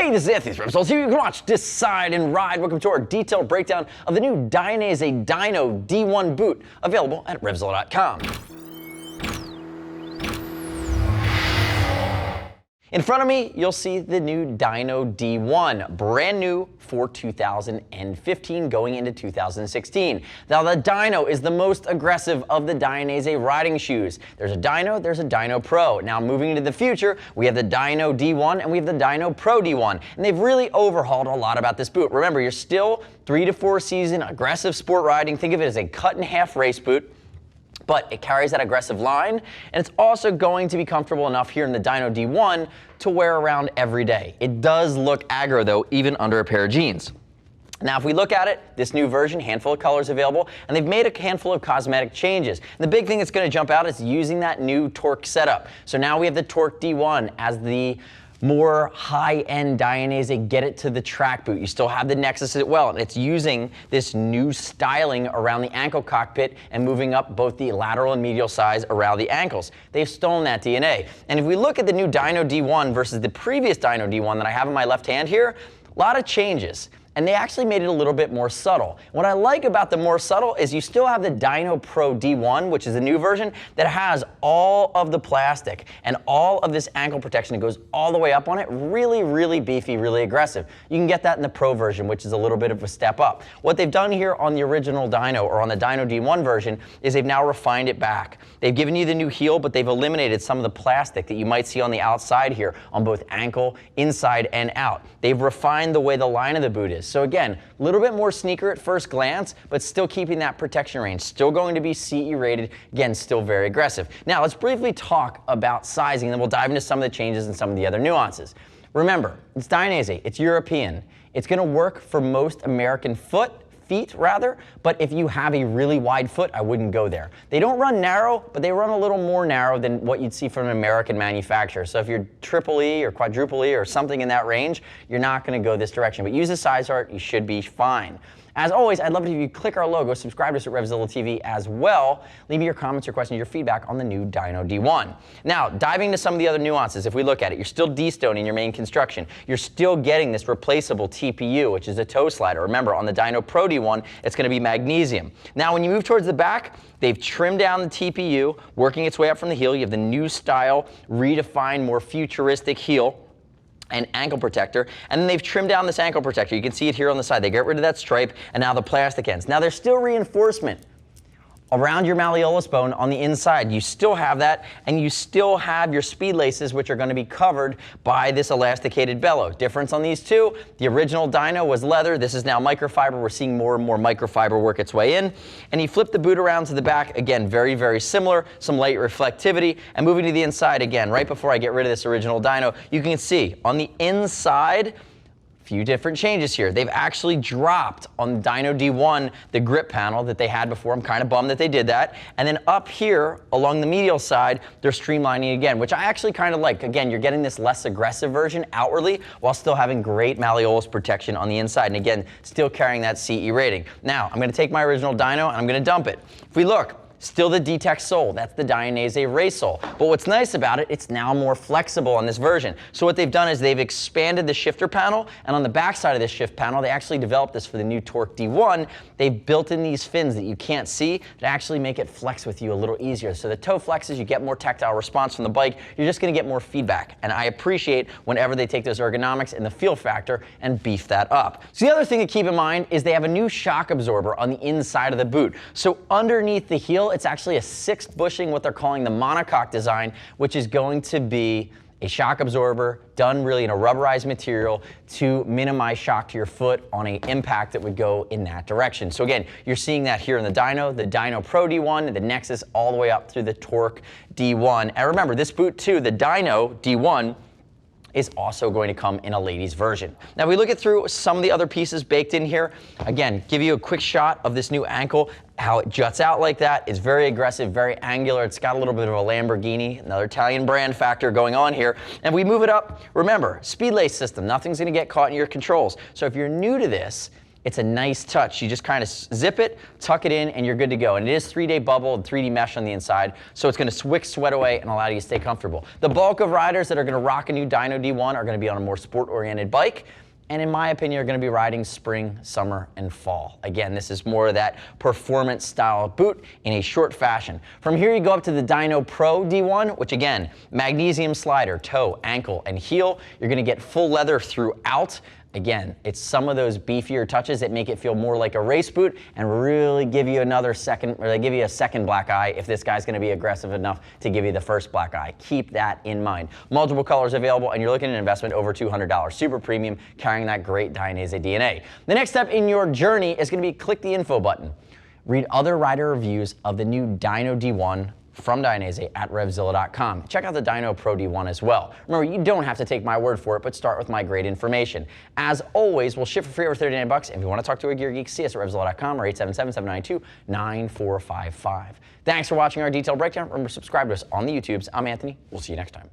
Hey, this is Anthony's RevZilla TV. You can watch, decide, and ride. Welcome to our detailed breakdown of the new Dainese Dyno D1 boot, available at RevZilla.com. In front of me, you'll see the new Dyno D1, brand new for 2015 going into 2016. Now the Dyno is the most aggressive of the Dainese riding shoes. There's a Dyno, there's a Dyno Pro. Now moving into the future, we have the Dyno D1 and we have the Dyno Pro D1. And they've really overhauled a lot about this boot. Remember, you're still 3 to 4 season aggressive sport riding. Think of it as a cut-in-half race boot, but it carries that aggressive line, and it's also going to be comfortable enough here in the Dyno D1 to wear around every day. It does look aggro though, even under a pair of jeans. Now if we look at it, this new version, handful of colors available, and they've made a handful of cosmetic changes. And the big thing that's going to jump out is using that new torque setup. So now we have the Torque D1 as the more high-end Dainese get it to the track boot. You still have the Nexus as well, and it's using this new styling around the ankle cockpit and moving up both the lateral and medial sides around the ankles. They've stolen that DNA. And if we look at the new Dyno D1 versus the previous Dyno D1 that I have in my left hand here, a lot of changes. And they actually made it a little bit more subtle. What I like about the more subtle is you still have the Dyno Pro D1, which is a new version that has all of the plastic and all of this ankle protection. It goes all the way up on it. Really, really beefy, really aggressive. You can get that in the Pro version, which is a little bit of a step up. What they've done here on the original Dyno, or on the Dyno D1 version, is they've now refined it back. They've given you the new heel, but they've eliminated some of the plastic that you might see on the outside here on both ankle, inside, and out. They've refined the way the line of the boot is. So again, a little bit more sneaker at first glance, but still keeping that protection range. Still going to be CE rated. Again, still very aggressive. Now let's briefly talk about sizing, and then we'll dive into some of the changes and some of the other nuances. Remember, it's Dainese, it's European. It's going to work for most American feet rather, but if you have a really wide foot, I wouldn't go there. They don't run narrow, but they run a little more narrow than what you'd see from an American manufacturer. So if you're triple E or quadruple E or something in that range, you're not going to go this direction. But use a size chart, you should be fine. As always, I'd love it if you click our logo, subscribe to us at RevZilla TV as well. Leave me your comments, your questions, your feedback on the new Dyno D1. Now, diving into some of the other nuances, if we look at it, you're still de-stoning your main construction. You're still getting this replaceable TPU, which is a toe slider. Remember, on the Dyno Pro D1, it's going to be magnesium. Now, when you move towards the back, they've trimmed down the TPU, working its way up from the heel. You have the new style, redefined, more futuristic heel and ankle protector, and then they've trimmed down this ankle protector. You can see it here on the side. They get rid of that stripe, and now the plastic ends. Now there's still reinforcement around your malleolus bone on the inside. You still have that, and you still have your speed laces, which are going to be covered by this elasticated bellow. Difference on these two, the original Dyno was leather. This is now microfiber. We're seeing more and more microfiber work its way in. And you flip the boot around to the back, again, very, very similar, some light reflectivity. And moving to the inside again, right before I get rid of this original Dyno, you can see on the inside, few different changes here. They've actually dropped on the Dyno D1 the grip panel that they had before. I'm kind of bummed that they did that. And then up here along the medial side, they're streamlining again, which I actually kind of like. Again, you're getting this less aggressive version outwardly while still having great malleolus protection on the inside. And again, still carrying that CE rating. Now, I'm going to take my original Dyno and I'm going to dump it. If we look, still the D-Tech sole, that's the Dainese race sole. But what's nice about it, it's now more flexible on this version. So what they've done is they've expanded the shifter panel, and on the back side of this shift panel, they actually developed this for the new Torque D1. They've built in these fins that you can't see that actually make it flex with you a little easier. So the toe flexes, you get more tactile response from the bike, you're just gonna get more feedback. And I appreciate whenever they take those ergonomics and the feel factor and beef that up. So the other thing to keep in mind is they have a new shock absorber on the inside of the boot. So underneath the heel, it's actually a 6th bushing, what they're calling the monocoque design, which is going to be a shock absorber done really in a rubberized material to minimize shock to your foot on an impact that would go in that direction. So again, you're seeing that here in the Dyno Pro D1, the Nexus, all the way up through the Torque D1. And remember, this boot too, the Dyno D1, is also going to come in a ladies version. Now we look at through some of the other pieces baked in here. Again, give you a quick shot of this new ankle, how it juts out like that. It's very aggressive, very angular. It's got a little bit of a Lamborghini, another Italian brand factor going on here. And we move it up, remember, speed lace system. Nothing's gonna get caught in your controls. So if you're new to this, It's a nice touch. You just kind of zip it, tuck it in, and you're good to go. And it is 3-day bubble and 3D mesh on the inside, so it's going to wick sweat away and allow you to stay comfortable. The bulk of riders that are going to rock a new Dyno D1 are going to be on a more sport-oriented bike, and in my opinion, are going to be riding spring, summer, and fall. Again, this is more of that performance style boot in a short fashion. From here, you go up to the Dyno Pro D1, which again, magnesium slider, toe, ankle, and heel. You're going to get full leather throughout. Again, it's some of those beefier touches that make it feel more like a race boot and really give you another second, or they give you a second black eye if this guy's going to be aggressive enough to give you the first black eye. Keep that in mind. Multiple colors available, and you're looking at an investment over $200. Super premium, carrying that great Dainese DNA. The next step in your journey is going to be click the info button. Read other rider reviews of the new Dyno D1 from Dainese at RevZilla.com. Check out the Dyno Pro D1 as well. Remember, you don't have to take my word for it, but start with my great information. As always, we'll ship for free over 39 bucks. If you want to talk to a gear geek, see us at RevZilla.com or 877-792-9455. Thanks for watching our detailed breakdown. Remember, subscribe to us on the YouTubes. I'm Anthony. We'll see you next time.